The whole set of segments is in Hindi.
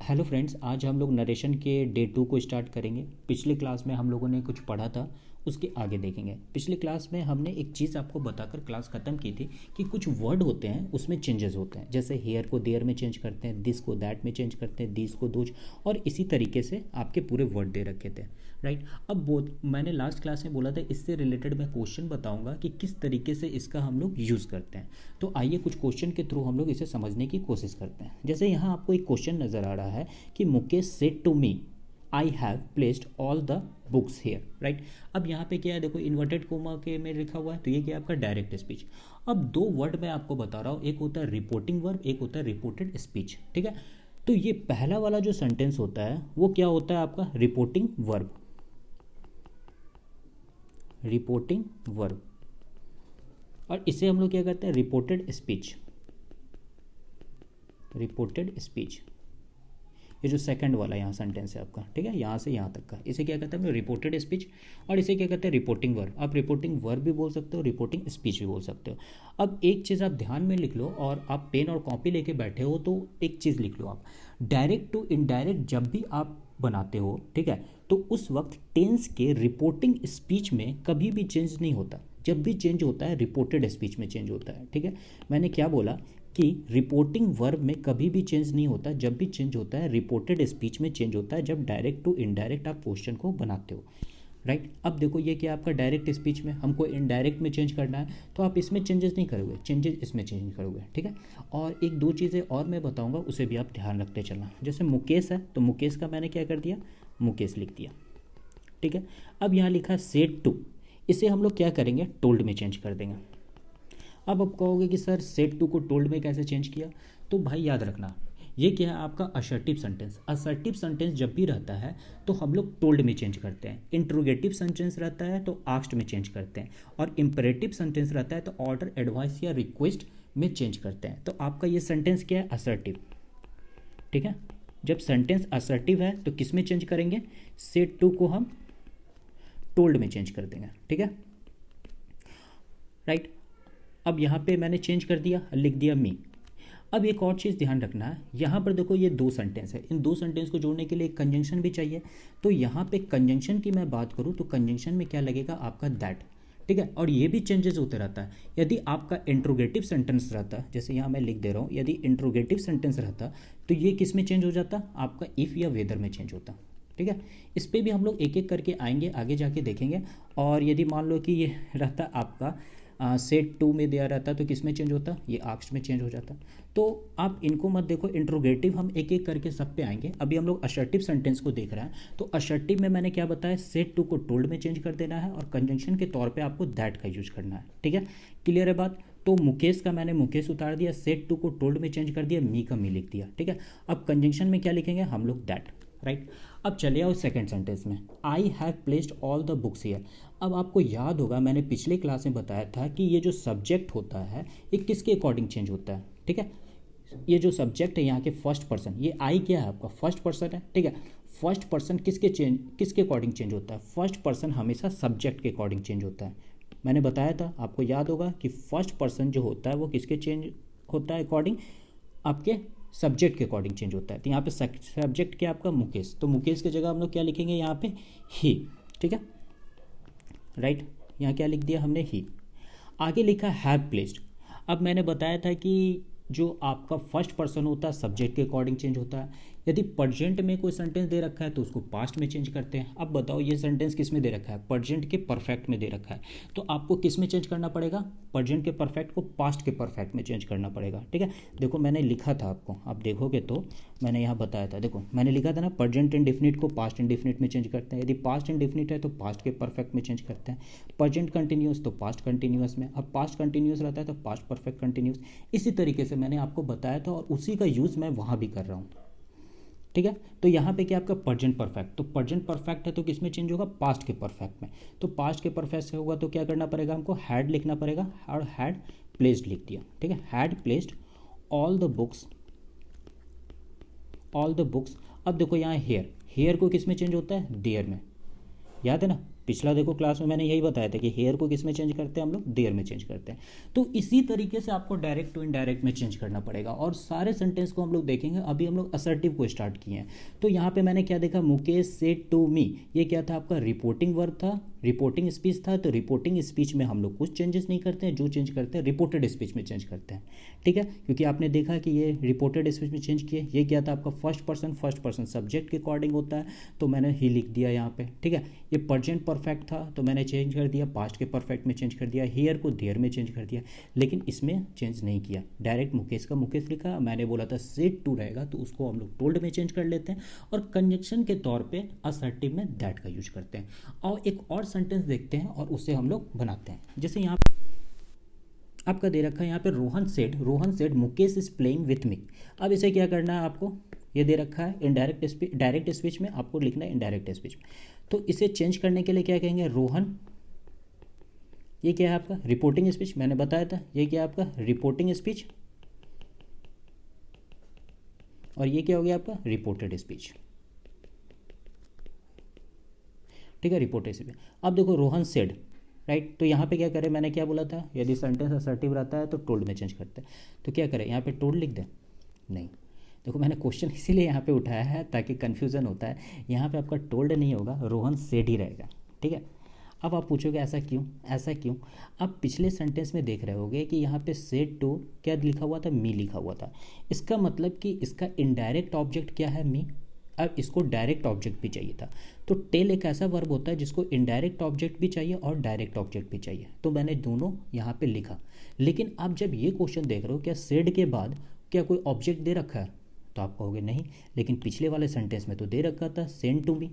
हेलो फ्रेंड्स, आज हम लोग नरेशन के डे 2 को स्टार्ट करेंगे। पिछले क्लास में हम लोगों ने कुछ पढ़ा था, उसके आगे देखेंगे। पिछले क्लास में हमने एक चीज़ आपको बताकर क्लास ख़त्म की थी कि कुछ वर्ड होते हैं उसमें चेंजेस होते हैं। जैसे हेयर को देयर में चेंज करते हैं, दिस को दैट में चेंज करते हैं, दिस को दोज, और इसी तरीके से आपके पूरे वर्ड दे रखे थे, राइट। अब मैंने लास्ट क्लास में बोला था इससे रिलेटेड मैं क्वेश्चन बताऊंगा कि किस तरीके से इसका हम लोग यूज़ करते हैं। तो आइए कुछ क्वेश्चन के थ्रू हम लोग इसे समझने की कोशिश करते हैं। जैसे यहाँ आपको एक क्वेश्चन नज़र आ रहा है कि Mukesh said to me I have placed all the books here, right. अब यहाँ पे क्या है, देखो इन्वर्टेड कोमा के में लिखा हुआ है, तो ये क्या है आपका डायरेक्ट स्पीच। अब दो वर्ड मैं आपको बता रहा हूँ, एक होता है रिपोर्टिंग वर्ब, एक होता है रिपोर्टेड स्पीच, ठीक है। तो ये पहला वाला जो सेंटेंस होता है वो क्या होता है आपका रिपोर्टिंग वर्ब, रिपोर्टिंग वर्ब। और इसे हम लोग क्या करते हैं रिपोर्टेड स्पीच, रिपोर्टेड स्पीच। ये जो सेकंड वाला यहाँ सेंटेंस है आपका, ठीक है, यहाँ से यहाँ तक का, इसे क्या कहते हैं रिपोर्टेड स्पीच, और इसे क्या कहते हैं रिपोर्टिंग वर्ब। आप रिपोर्टिंग वर्ब भी बोल सकते हो, रिपोर्टिंग स्पीच भी बोल सकते हो। अब एक चीज़ आप ध्यान में लिख लो, और आप पेन और कॉपी लेके बैठे हो तो एक चीज़ लिख लो, आप डायरेक्ट टू इनडायरेक्ट जब भी आप बनाते हो, ठीक है, तो उस वक्त टेंस के रिपोर्टिंग स्पीच में कभी भी चेंज नहीं होता। जब भी चेंज होता है रिपोर्टेड स्पीच में चेंज होता है, ठीक है। मैंने क्या बोला कि रिपोर्टिंग वर्ब में कभी भी चेंज नहीं होता, जब भी चेंज होता है रिपोर्टेड स्पीच में चेंज होता है, जब डायरेक्ट टू इनडायरेक्ट आप क्वेश्चन को बनाते हो, राइट। अब देखो ये क्या आपका डायरेक्ट स्पीच में, हमको इनडायरेक्ट में चेंज करना है, तो आप इसमें चेंजेस नहीं करोगे, चेंजेस इसमें चेंज करोगे, ठीक है। और एक दो चीज़ें और मैं बताऊंगा, उसे भी आप ध्यान रखते चलना। जैसे मुकेश है, तो मुकेश का मैंने क्या कर दिया, मुकेश लिख दिया, ठीक है। अब यहाँ लिखा है सेड टू, इसे हम लोग क्या करेंगे टोल्ड में चेंज कर देंगे। अब आप कहोगे कि सर सेड टू को टोल्ड में कैसे चेंज किया, तो भाई याद रखना ये क्या है आपका असर्टिव सेंटेंस। असर्टिव सेंटेंस जब भी रहता है तो हम लोग टोल्ड में चेंज करते हैं। इंट्रोगेटिव सेंटेंस रहता है तो आस्क्ड में चेंज करते हैं, और इंपरेटिव सेंटेंस रहता है तो ऑर्डर, एडवाइस या रिक्वेस्ट में चेंज करते हैं। तो आपका ये सेंटेंस क्या है, असर्टिव, ठीक है। जब सेंटेंस असर्टिव है तो किस में चेंज करेंगे, सेड टू को हम टोल्ड में चेंज कर देंगे, ठीक है, राइट। अब यहाँ पे मैंने चेंज कर दिया, लिख दिया मी। अब एक और चीज़ ध्यान रखना है, यहाँ पर देखो ये दो सेंटेंस है, इन दो सेंटेंस को जोड़ने के लिए एक कंजंक्शन भी चाहिए। तो यहाँ पे कंजंक्शन की मैं बात करूँ तो कंजंक्शन में क्या लगेगा आपका दैट, ठीक है। और ये भी चेंजेस होते रहता है। यदि आपका इंट्रोगेटिव सेंटेंस रहता, जैसे यहाँ मैं लिख दे रहा हूँ, यदि इंट्रोगेटिव सेंटेंस रहता तो ये किस में चेंज हो जाता, आपका इफ़ या वेदर में चेंज होता, ठीक है। इस पर भी हम लोग एक एक करके आएंगे, आगे जाके देखेंगे। और यदि मान लो कि ये रहता आपका सेट टू में दिया रहता तो किस में चेंज होता, ये आस्क्ड में चेंज हो जाता। तो आप इनको मत देखो, इंट्रोगेटिव हम एक एक करके सब पे आएंगे। अभी हम लोग असर्टिव सेंटेंस को देख रहे हैं, तो असर्टिव में मैंने क्या बताया, सेट टू को टोल्ड में चेंज कर देना है, और कंजंक्शन के तौर पे आपको दैट का यूज करना है, ठीक है। क्लियर है बात। तो मुकेश का मैंने मुकेश उतार दिया, सेट टू को टोल्ड में चेंज कर दिया, मी का मी लिख दिया, ठीक है। अब कंजंक्शन में क्या लिखेंगे हम लोग, दैट, राइट। अब चलिए आओ सेकंड सेंटेंस में, आई have placed all the books here. अब आपको याद होगा मैंने पिछले क्लास में बताया था कि ये जो सब्जेक्ट होता है ये किसके अकॉर्डिंग चेंज होता है, ठीक है। ये जो सब्जेक्ट है यहाँ के फर्स्ट पर्सन, ये आई क्या है आपका फर्स्ट पर्सन है, ठीक है। फर्स्ट पर्सन किसके अकॉर्डिंग चेंज होता है, फर्स्ट पर्सन हमेशा सब्जेक्ट के अकॉर्डिंग चेंज होता है। मैंने बताया था, आपको याद होगा कि फर्स्ट पर्सन जो होता है वो किसके चेंज होता है अकॉर्डिंग, आपके सब्जेक्ट के अकॉर्डिंग चेंज होता है। तो यहाँ पे सब्जेक्ट क्या आपका मुकेश, तो मुकेश की जगह हम लोग क्या लिखेंगे यहाँ पे ही, ठीक है, राइट। यहाँ क्या लिख दिया हमने ही। आगे लिखा हैव प्लेस्ड। अब मैंने बताया था कि जो आपका फर्स्ट पर्सन होता है सब्जेक्ट के अकॉर्डिंग चेंज होता है। यदि प्रेजेंट में कोई सेंटेंस दे रखा है तो उसको पास्ट में चेंज करते हैं। अब बताओ ये सेंटेंस किस में दे रखा है, प्रेजेंट के परफेक्ट में दे रखा है, तो आपको किस में चेंज करना पड़ेगा, प्रेजेंट के परफेक्ट को पास्ट के परफेक्ट में चेंज करना पड़ेगा, ठीक है। देखो मैंने लिखा था आपको, आप देखोगे तो मैंने यहाँ बताया था, देखो मैंने लिखा था ना, प्रेजेंट इंडेफिनिट को पास्ट इंडेफिनिट में चेंज करते हैं। यदि पास्ट इंडेफिनिट है तो पास्ट के परफेक्ट में चेंज करते हैं। प्रेजेंट कंटिन्यूस तो पास्ट कंटिन्यूस में, अब पास्ट कंटिन्यूस रहता है तो पास्ट परफेक्ट कंटिन्यूस। इसी तरीके से मैंने आपको बताया था, और उसी का यूज़ मैं वहाँ भी कर रहा हूँ, ठीक है। तो यहाँ पे क्या आपका प्रेजेंट परफेक्ट, तो प्रेजेंट परफेक्ट है तो किस में चेंज होगा, पास्ट के परफेक्ट में। तो पास्ट के परफेक्ट से होगा तो क्या करना पड़ेगा हमको, हैड लिखना पड़ेगा, और हैड प्लेस्ड लिख दिया, ठीक है। Had placed all the books, all the books. अब देखो यहाँ हेयर, हेयर को किस में चेंज होता है, देयर में, याद है ना, पिछला देखो क्लास में मैंने यही बताया था कि हेयर को किस में चेंज करते हैं हम लोग, देयर में चेंज करते हैं। तो इसी तरीके से आपको डायरेक्ट टू इनडायरेक्ट में चेंज करना पड़ेगा। और सारे सेंटेंस को हम लोग देखेंगे। अभी हम लोग असर्टिव को स्टार्ट किए हैं। तो यहाँ पे मैंने क्या देखा, मुकेश सेड टू मी, ये क्या था आपका रिपोर्टिंग वर्ब था, रिपोर्टिंग स्पीच था। तो रिपोर्टिंग स्पीच में हम लोग कुछ चेंजेस नहीं करते हैं, जो चेंज करते हैं रिपोर्टेड स्पीच में चेंज करते हैं। ठीक है, क्योंकि आपने देखा कि ये रिपोर्टेड स्पीच में चेंज किए। ये क्या था आपका फर्स्ट पर्सन सब्जेक्ट के अकॉर्डिंग होता है, तो मैंने ही लिख दिया यहाँ पे। ठीक है, ये प्रेजेंट परफेक्ट था तो मैंने चेंज कर दिया, पास्ट के परफेक्ट में चेंज कर दिया, हियर को देयर में चेंज कर दिया। लेकिन इसमें चेंज नहीं किया, डायरेक्ट मुकेश का मुकेश लिखा। मैंने बोला था सेड टू रहेगा तो उसको हम लोग टोल्ड में चेंज कर लेते हैं। और कंजंक्शन के तौर पे असर्टिव में दैट का यूज करते हैं। और एक और सेंटेंस देखते हैं और उससे हम लोग बनाते हैं। जैसे यहाँ आपका दे रखा है यहाँ पे Rohan said Mukesh is playing with me. अब इसे क्या करना है आपको, ये दे रखा है इनडायरेक्ट स्पीच, डायरेक्ट स्पीच में आपको लिखना है इनडायरेक्ट स्पीच में। तो इसे चेंज करने के लिए क्या कहेंगे, रोहन, ये क्या है आपका रिपोर्टिंग स्पीच, मैंने बताया था ये क्या है आपका रिपोर्टिंग स्पीच, और ये क्या हो गया आपका रिपोर्टेड स्पीच। ठीक है, रिपोर्टेड स्पीच। अब देखो रोहन सेड, राइट, तो यहाँ पे क्या करें, मैंने क्या बोला था, यदि सेंटेंस असर्टिव रहता है तो टोल्ड में चेंज करते हैं। तो क्या करें, यहाँ पे टोल्ड लिख दें, नहीं। देखो मैंने क्वेश्चन इसीलिए यहाँ पे उठाया है ताकि कन्फ्यूज़न होता है। यहाँ पे आपका टोल्ड नहीं होगा, रोहन सेड ही रहेगा। ठीक है, अब आप पूछोगे ऐसा क्यों, ऐसा क्यों। आप पिछले सेंटेंस में देख रहे होगे कि यहाँ पे सेड टू क्या लिखा हुआ था, मी लिखा हुआ था। इसका मतलब कि इसका इनडायरेक्ट ऑब्जेक्ट क्या है, मी। अब इसको डायरेक्ट ऑब्जेक्ट भी चाहिए था। तो टेल एक ऐसा वर्ब होता है जिसको इनडायरेक्ट ऑब्जेक्ट भी चाहिए और डायरेक्ट ऑब्जेक्ट भी चाहिए। तो मैंने दोनों यहाँ पे लिखा। लेकिन आप जब ये क्वेश्चन देख रहे हो, क्या सेड के बाद क्या कोई ऑब्जेक्ट दे रखा है, तो आप कहोगे नहीं। लेकिन पिछले वाले सेंटेंस में तो दे रखा था सेंड टू मी,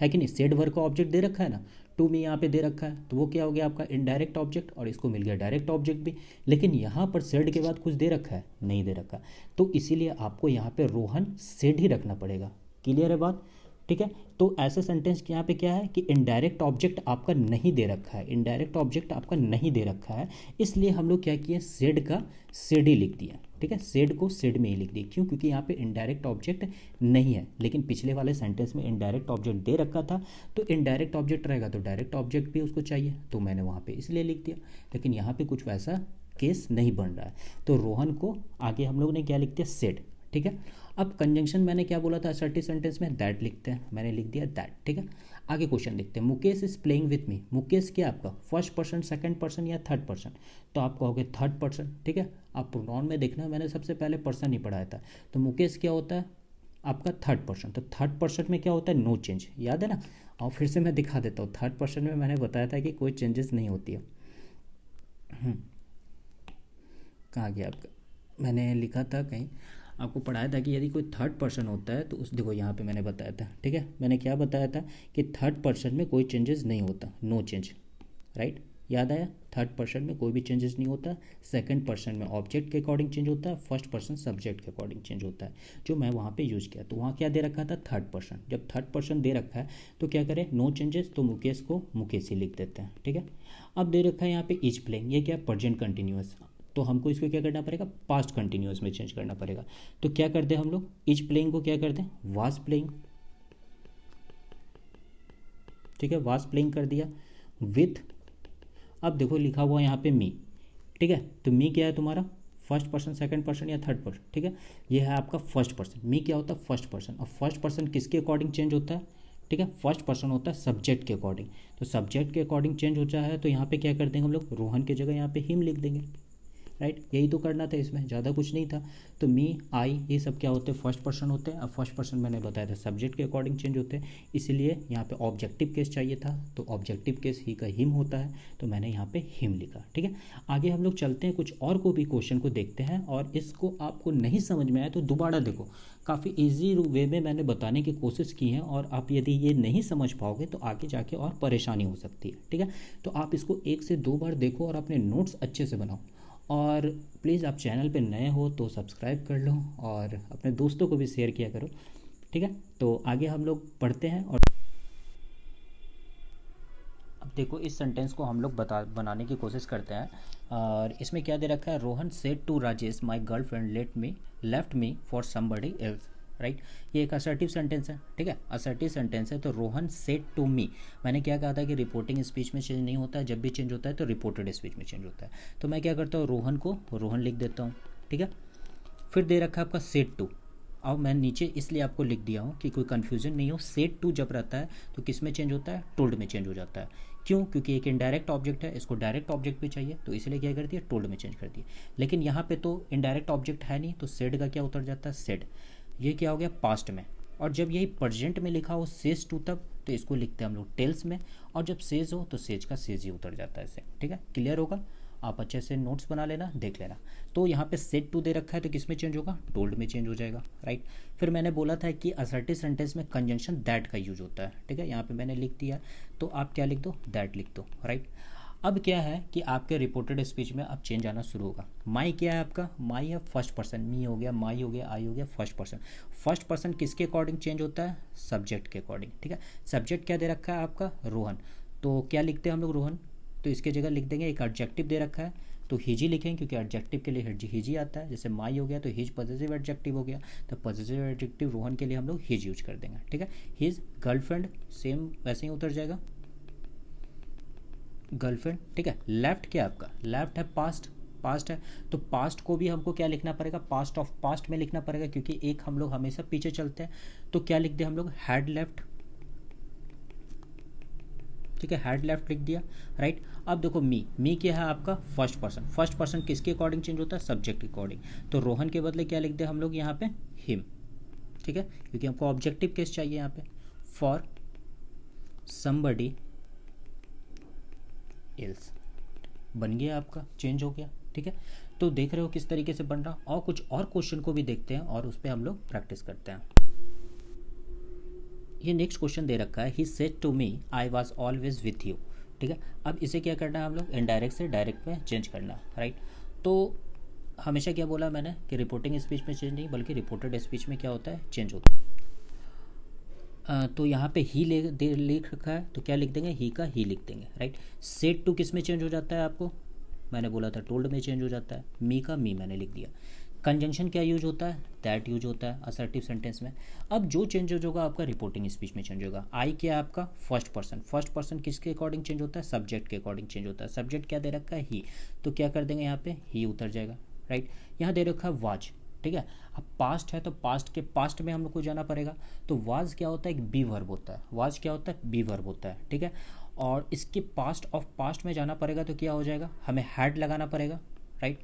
है कि नहीं। सेड वर्ब का ऑब्जेक्ट दे रखा है ना, टू मी यहाँ पे दे रखा है, तो वो क्या हो गया आपका इनडायरेक्ट ऑब्जेक्ट, और इसको मिल गया डायरेक्ट ऑब्जेक्ट भी। लेकिन यहाँ पर सेड के बाद कुछ दे रखा है, नहीं दे रखा। तो इसीलिए आपको यहाँ पे रोहन सेड ही रखना पड़ेगा। क्लियर है बात, ठीक है। तो ऐसे सेंटेंस के यहाँ पे क्या है कि इनडायरेक्ट ऑब्जेक्ट आपका नहीं दे रखा है, इनडायरेक्ट ऑब्जेक्ट आपका नहीं दे रखा है, इसलिए हम लोग क्या किए, सेड का सेड ही लिख दिया। ठीक है, सेड को सेड में ही लिख दिया। क्यों, क्योंकि यहाँ पे इनडायरेक्ट ऑब्जेक्ट नहीं है। लेकिन पिछले वाले सेंटेंस में इनडायरेक्ट ऑब्जेक्ट दे रखा था, तो इनडायरेक्ट ऑब्जेक्ट रहेगा तो डायरेक्ट ऑब्जेक्ट भी उसको चाहिए, तो मैंने वहाँ पे इसलिए लिख दिया। लेकिन यहाँ पे कुछ वैसा केस नहीं बन रहा है, तो रोहन को आगे हम लोग ने क्या लिख दिया, सेड। ठीक है, अब कंजंक्शन मैंने क्या बोला था असर्टिव सेंटेंस में, दैट लिखते हैं, मैंने लिख दिया दैट। ठीक है, आगे क्वेश्चन देखते हैं। Mukesh is playing with me, Mukesh क्या आपका फर्स्ट पर्सन, सेकंड पर्सन या थर्ड पर्सन, तो आप कहोगे थर्ड पर्सन। ठीक है, आप प्रोनाउन में देखना, मैंने सबसे पहले पर्सन ही पढ़ाया था। तो मुकेश क्या होता है आपका थर्ड पर्सन, तो थर्ड पर्सन में क्या होता है, नो चेंज, याद है ना। और फिर से मैं दिखा देता हूँ, थर्ड पर्सन में मैंने बताया था कि कोई चेंजेस नहीं होती है। कहाँ गया आपका, मैंने लिखा था कहीं, आपको पढ़ाया था कि यदि कोई थर्ड पर्सन होता है तो उस, देखो यहाँ पे मैंने बताया था। ठीक है, मैंने क्या बताया था कि थर्ड पर्सन में कोई चेंजेस नहीं होता, नो चेंज, राइट, याद आया। थर्ड पर्सन में कोई भी चेंजेस नहीं होता, सेकंड पर्सन में ऑब्जेक्ट के अकॉर्डिंग चेंज होता है, फर्स्ट पर्सन सब्जेक्ट के अकॉर्डिंग चेंज होता है, जो मैं वहाँ पे यूज़ किया। तो वहाँ क्या दे रखा था, थर्ड पर्सन। जब थर्ड पर्सन दे रखा है तो क्या करें, नो चेंजेस, तो मुकेश को मुकेश ही लिख देते हैं। ठीक है, अब दे रखा है यहाँ पे इज प्लेइंग, ये क्या प्रेजेंट कंटिन्यूअस, तो हमको इसको क्या करना पड़ेगा, पास्ट कंटिन्यूअस में चेंज करना पड़ेगा। तो क्या करते हैं हम लोग, इज प्लेइंग को क्या करते हैं, वाज प्लेइंग। ठीक है, वाज प्लेइंग कर दिया विथ, अब देखो लिखा हुआ यहाँ पे मी। ठीक है, तो मी क्या है तुम्हारा फर्स्ट पर्सन, सेकंड पर्सन या थर्ड पर्सन। ठीक है, ये है आपका फर्स्ट पर्सन, मी क्या होता है फर्स्ट पर्सन। और फर्स्ट पर्सन किसके अकॉर्डिंग चेंज होता है, ठीक है, फर्स्ट पर्सन होता है सब्जेक्ट के अकॉर्डिंग। तो सब्जेक्ट के अकॉर्डिंग चेंज होता है, तो यहाँ पे क्या कर देंगे हम लोग, रोहन की जगह यहाँ पे हिम लिख देंगे, राइट। यही तो करना था, इसमें ज़्यादा कुछ नहीं था। तो मी, आई, ये सब क्या होते हैं, फर्स्ट पर्सन होते हैं। अब फर्स्ट पर्सन मैंने बताया था सब्जेक्ट के अकॉर्डिंग चेंज होते हैं, इसीलिए यहाँ पे ऑब्जेक्टिव केस चाहिए था, तो ऑब्जेक्टिव केस ही का हिम होता है, तो मैंने यहाँ पे हिम लिखा। ठीक है, आगे हम लोग चलते हैं, कुछ और को भी क्वेश्चन को देखते हैं। और इसको आपको नहीं समझ में आया तो दोबारा देखो, काफ़ी ईजी वे में मैंने बताने की कोशिश की है, और आप यदि ये नहीं समझ पाओगे तो आगे जाके और परेशानी हो सकती है। ठीक है, तो आप इसको 1 से 2 बार देखो और अपने नोट्स अच्छे से बनाओ। और प्लीज़ आप चैनल पे नए हो तो सब्सक्राइब कर लो और अपने दोस्तों को भी शेयर किया करो। ठीक है, तो आगे हम लोग पढ़ते हैं। और अब देखो इस सेंटेंस को हम लोग बनाने की कोशिश करते हैं। और इसमें क्या दे रखा है, Rohan said to Rajesh my girlfriend left me for somebody else. Right. ये एक असर्टिव सेंटेंस है, ठीक है, असर्टिव सेंटेंस है। तो रोहन सेड टू मी, मैंने क्या कहा था कि रिपोर्टिंग स्पीच में चेंज नहीं होता है, जब भी चेंज होता है तो रिपोर्टेड स्पीच में चेंज होता है। तो मैं क्या करता हूँ, रोहन को रोहन लिख देता हूँ, ठीक है। फिर दे रखा है आपका सेड टू। अब मैं नीचे इसलिए आपको लिख दिया हूँ कि कोई कन्फ्यूजन नहीं हो। सेड टू जब रहता है तो किस में चेंज होता है, टोल्ड में चेंज हो जाता है। क्यों? क्योंकि एक इनडायरेक्ट ऑब्जेक्ट है, इसको डायरेक्ट ऑब्जेक्ट भी चाहिए, तो इसलिए क्या कर दिया, टोल्ड में चेंज कर दिया। लेकिन यहाँ पे तो इनडायरेक्ट ऑब्जेक्ट है नहीं, तो सेड का क्या उतर जाता है, सेड। ये क्या हो गया, पास्ट में। और जब यही प्रेजेंट में लिखा हो सेज टू तब, तो इसको लिखते हैं हम लोग टेल्स में। और जब सेज हो तो सेज का सेज ही उतर जाता है, इससे, ठीक है। क्लियर होगा, आप अच्छे से नोट्स बना लेना, देख लेना। तो यहाँ पे सेड टू दे रखा है तो किस में चेंज होगा, टोल्ड में चेंज हो जाएगा, राइट। फिर मैंने बोला था कि असर्टिव सेंटेंस में कंजंक्शन दैट का यूज होता है, ठीक है। यहाँ पे मैंने लिख दिया, तो आप क्या लिख दो, दैट लिख दो, राइट। अब क्या है कि आपके रिपोर्टेड स्पीच में अब चेंज आना शुरू होगा। माई क्या है आपका, माई है फर्स्ट पर्सन, मी हो गया, माई हो गया, आई हो गया, फर्स्ट पर्सन। फर्स्ट पर्सन किसके अकॉर्डिंग चेंज होता है, सब्जेक्ट के अकॉर्डिंग, ठीक है। सब्जेक्ट क्या दे रखा है आपका, रोहन। तो क्या लिखते हैं हम लोग, रोहन। तो इसके जगह लिख देंगे, एक एडजेक्टिव दे रखा है तो हिजी लिखेंगे, क्योंकि एडजेक्टिव के लिए हिजी आता है। जैसे माई हो गया तो हिज पॉजिटिव एडजेक्टिव हो गया, तो पॉजिटिव एडजेक्टिव रोहन के लिए हम लोग हिज यूज कर देंगे, ठीक है। हिज गर्लफ्रेंड, सेम वैसे ही उतर जाएगा, गर्लफ्रेंड, ठीक है। लेफ्ट क्या आपका, लेफ्ट है पास्ट, पास्ट है तो पास्ट को भी हमको क्या लिखना पड़ेगा, पास्ट ऑफ पास्ट में लिखना पड़ेगा, क्योंकि एक हम लोग हमेशा पीछे चलते हैं। तो क्या लिख दिया हम लोग, हैड लेफ्ट, ठीक है, हैड लेफ्ट लिख दिया, राइट। अब देखो मी क्या है आपका, फर्स्ट पर्सन। फर्स्ट पर्सन किसके अकॉर्डिंग चेंज होता है, सब्जेक्ट के अकॉर्डिंग। तो रोहन के बदले क्या लिख दिया हम लोग यहाँ पे, हिम, ठीक है, क्योंकि हमको ऑब्जेक्टिव केस चाहिए यहाँ पे। फॉर समबडी एल्स, बन गया आपका, चेंज हो गया, ठीक है। तो देख रहे हो किस तरीके से बन रहा। और कुछ और क्वेश्चन को भी देखते हैं और उस पर हम लोग प्रैक्टिस करते हैं। ये नेक्स्ट क्वेश्चन दे रखा है, he said to me I was always with you, ठीक है। अब इसे क्या करना है हम लोग, इनडायरेक्ट से डायरेक्ट में चेंज करना, राइट। तो हमेशा क्या बोला मैंने कि रिपोर्टिंग स्पीच में चेंज नहीं, बल्कि रिपोर्टेड स्पीच में क्या होता है, चेंज होता है। तो यहाँ पे ही लिख रखा है तो क्या लिख देंगे, ही का ही लिख देंगे, राइट। सेड टू किस में चेंज हो जाता है आपको, मैंने बोला था टोल्ड में चेंज हो जाता है। मी का मी मैंने लिख दिया। कंजंक्शन क्या यूज होता है, दैट यूज होता है असर्टिव सेंटेंस में। अब जो चेंजेज होगा आपका रिपोर्टिंग स्पीच में चेंज होगा। आई क्या है आपका, फर्स्ट पर्सन। फर्स्ट पर्सन किसके अकॉर्डिंग चेंज होता है, सब्जेक्ट के अकॉर्डिंग चेंज होता है। सब्जेक्ट क्या दे रखा है, ही, तो क्या कर देंगे यहाँ पे, ही उतर जाएगा, राइट। यहाँ दे रखा है वाज, ठीक है। अब पास्ट है तो पास्ट के पास्ट में हम लोग को जाना पड़ेगा। तो वाज क्या होता है, एक बी वर्ब होता है। वाज क्या होता है, बी वर्ब होता है, ठीक है। और इसके पास्ट ऑफ पास्ट में जाना पड़ेगा तो क्या हो जाएगा, हमें हैड लगाना पड़ेगा, राइट।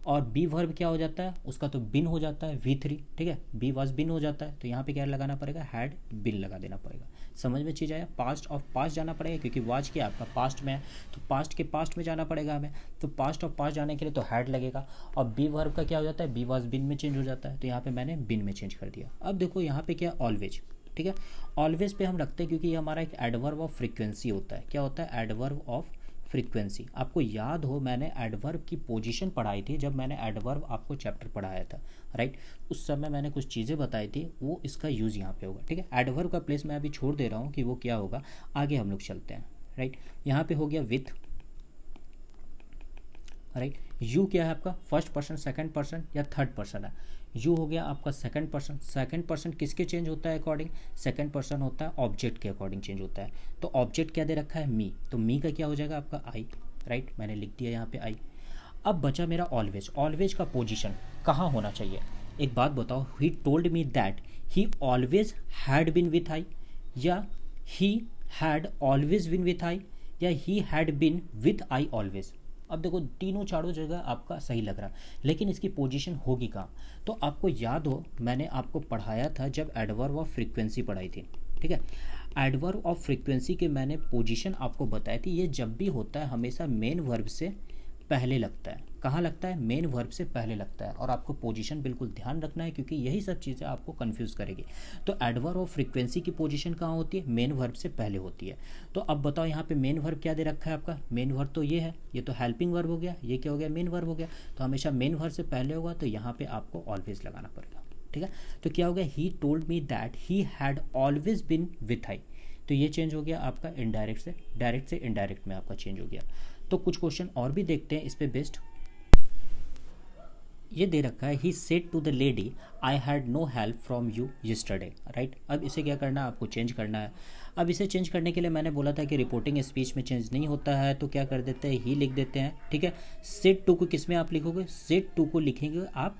और बी वर्ब क्या हो जाता है उसका, तो बिन हो जाता है, V3, ठीक है। बी वाज बिन हो जाता है तो यहाँ पे क्या लगाना पड़ेगा, हैड बिन लगा देना पड़ेगा। समझ में चीज़ आया, पास्ट ऑफ पास्ट जाना पड़ेगा, क्योंकि वाज क्या आपका पास्ट में है तो पास्ट के पास्ट में जाना पड़ेगा हमें। तो पास्ट ऑफ पास्ट जाने के लिए तो हैड लगेगा। और बी वर्ब का क्या हो जाता है, बी वाज बिन में चेंज हो जाता है, तो यहाँ पे मैंने बिन में चेंज कर दिया। अब देखो यहाँ पे क्या, ऑलवेज, ठीक है। ऑलवेज पे हम रखते हैं क्योंकि ये हमारा एक एडवर्ब ऑफ फ्रीक्वेंसी होता है। क्या होता है, एडवर्ब ऑफ फ्रीक्वेंसी। आपको याद हो मैंने एडवर्ब की पोजीशन पढ़ाई थी जब मैंने एडवर्ब आपको चैप्टर पढ़ाया था, राइट। उस समय मैंने कुछ चीज़ें बताई थी, वो इसका यूज़ यहाँ पे होगा, ठीक है। एडवर्ब का प्लेस मैं अभी छोड़ दे रहा हूँ कि वो क्या होगा, आगे हम लोग चलते हैं, राइट। यहाँ पे हो गया विथ, राइट। यू क्या है आपका, फर्स्ट पर्सन, सेकंड पर्सन या थर्ड पर्सन है। यू हो गया आपका सेकंड पर्सन। सेकंड पर्सन किसके चेंज होता है अकॉर्डिंग, सेकंड पर्सन होता है ऑब्जेक्ट के अकॉर्डिंग चेंज होता है। तो ऑब्जेक्ट क्या दे रखा है, मी, तो मी का क्या हो जाएगा आपका आई, राइट। मैंने लिख दिया यहाँ पे आई। अब बचा मेरा ऑलवेज। ऑलवेज का पोजीशन कहाँ होना चाहिए, एक बात बताओ, he told me that he always had been with I, या he had always been with I, या he had been with I always. अब देखो तीनों चारों जगह आपका सही लग रहा, लेकिन इसकी पोजीशन होगी कहाँ। तो आपको याद हो मैंने आपको पढ़ाया था जब एडवर्ब ऑफ फ्रीक्वेंसी पढ़ाई थी, ठीक है। एडवर्ब ऑफ फ्रीक्वेंसी के मैंने पोजीशन आपको बताई थी। ये जब भी होता है हमेशा मेन वर्ब से पहले लगता है। कहाँ लगता है, मेन वर्ब से पहले लगता है। और आपको पोजीशन बिल्कुल ध्यान रखना है, क्योंकि यही सब चीज़ें आपको कंफ्यूज करेगी। तो एडवर्ब ऑफ फ्रीक्वेंसी की पोजीशन कहाँ होती है, मेन वर्ब से पहले होती है। तो अब बताओ यहाँ पे मेन वर्ब क्या दे रखा है आपका, मेन वर्ब तो ये है, ये तो हेल्पिंग वर्ब हो गया, ये क्या हो गया, मेन वर्ब हो गया। तो हमेशा मेन वर्ब से पहले होगा, तो यहाँ पे आपको ऑलवेज लगाना पड़ेगा, ठीक है। तो क्या हो गया, he told me that he had always been with आई। तो ये चेंज हो गया आपका इनडायरेक्ट से डायरेक्ट, से इनडायरेक्ट में आपका चेंज हो गया। तो कुछ क्वेश्चन और भी देखते हैं इस पे बेस्ड। ये दे रखा है he said to the lady I had no help from you yesterday, right. अब इसे क्या करना है, आपको चेंज करना है। अब इसे चेंज करने के लिए मैंने बोला था कि रिपोर्टिंग स्पीच में चेंज नहीं होता है, तो क्या कर देते हैं, ही लिख देते हैं, ठीक है। सेड टू को किस में आप लिखोगे, सेड टू को लिखेंगे आप,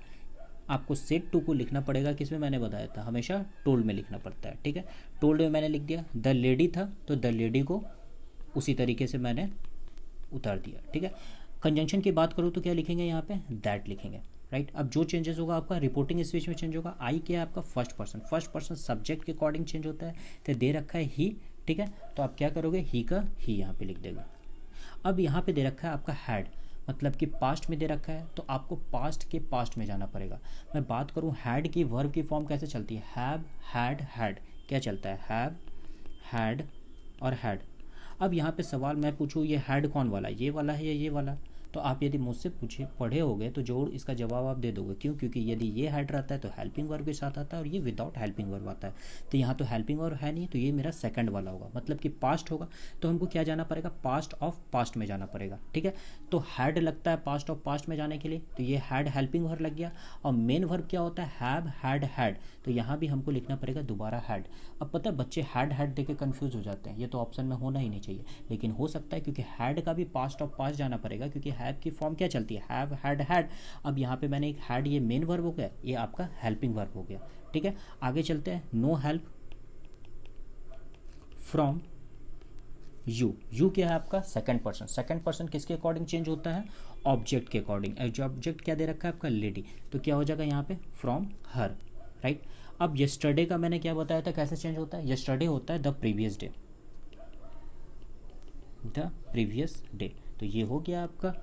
आपको सेड टू को लिखना पड़ेगा किस में, मैंने बताया था हमेशा टोल्ड में लिखना पड़ता है, ठीक है। टोल्ड में मैंने लिख दिया, द लेडी था तो द लेडी को उसी तरीके से मैंने उतार दिया, ठीक है। कंजंक्शन की बात करूँ तो क्या लिखेंगे यहाँ पे, दैट लिखेंगे, राइट। अब जो चेंजेस होगा आपका रिपोर्टिंग स्पीच में चेंज होगा। आई क्या है आपका फर्स्ट पर्सन सब्जेक्ट के अकॉर्डिंग चेंज होता है, तो दे रखा है ही, ठीक है। तो आप क्या करोगे, ही का ही यहाँ पे लिख देगा। अब यहाँ पे दे रखा है आपका हैड, मतलब कि पास्ट में दे रखा है, तो आपको पास्ट के पास्ट में जाना पड़ेगा। मैं बात करूँ हैड की वर्ब की फॉर्म कैसे चलती है, हैव हैड हैड, क्या चलता है, हैव हैड और हैड। अब यहाँ पे सवाल मैं पूछूँ, ये हैड कौन वाला, ये वाला है या ये वाला, तो आप यदि मुझसे पूछे पढ़े होगे तो जरूर इसका जवाब आप दे दोगे। क्यों, क्योंकि यदि ये हैड रहता है तो हेल्पिंग वर्ब के साथ आता है, और ये विदाउट हेल्पिंग वर्ब आता है। तो यहाँ तो हेल्पिंग वर्ब है नहीं, तो ये मेरा सेकंड वाला होगा, मतलब कि पास्ट होगा। तो हमको क्या जाना पड़ेगा, पास्ट ऑफ पास्ट में जाना पड़ेगा, ठीक है। तो हैड लगता है पास्ट ऑफ पास्ट में जाने के लिए, तो ये हैड हेल्पिंग वर्ब लग गया। और मेन वर्ब क्या होता है, हैव हैड हैड, तो यहाँ भी हमको लिखना पड़ेगा दोबारा हैड। अब पता है बच्चे हैड देख के कन्फ्यूज हो जाते हैं, ये तो ऑप्शन में होना ही नहीं चाहिए, लेकिन हो सकता है क्योंकि हैड का भी पास्ट ऑफ पास्ट जाना पड़ेगा, क्योंकि हैव की फॉर्म क्या चलती है, हैव हैड हैड। अब यहाँ पे मैंने एक हैड, ये मेन वर्ब हो गया, ये आपका हेल्पिंग वर्ब हो गया, ठीक है। आगे चलते हैं, no help from you. You क्या है आपका सेकंड पर्सन, सेकंड पर्सन किसके अकॉर्डिंग चेंज होता है, ऑब्जेक्ट के अकॉर्डिंग। जो ऑब्जेक्ट क्या दे रखा है आपका, लेडी, तो क्या हो जाएगा यहाँ पे फ्रॉम हर, राइट। अब यस्टरडे का मैंने क्या बताया था कैसे चेंज होता है, यस्टरडे होता है the previous day, the previous day. तो ये हो गया आपका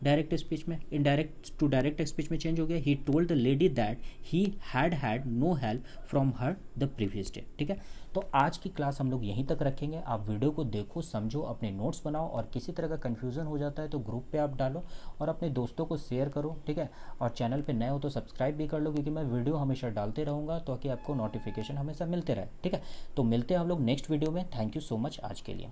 डायरेक्ट स्पीच में। इनडायरेक्ट टू डायरेक्ट स्पीच में चेंज हो गया, he told the lady that he had had no help from her the previous day, ठीक है। तो आज की क्लास हम लोग यहीं तक रखेंगे। आप वीडियो को देखो, समझो, अपने नोट्स बनाओ, और किसी तरह का कन्फ्यूज़न हो जाता है तो ग्रुप पे आप डालो और अपने दोस्तों को शेयर करो, ठीक है। और चैनल पे नए हो तो सब्सक्राइब भी कर लो, क्योंकि मैं वीडियो हमेशा डालते रहूँगा ताकि आपको नोटिफिकेशन हमेशा मिलते रहे, ठीक है। तो मिलते हैं हम लोग नेक्स्ट वीडियो में। थैंक यू सो मच आज के लिए।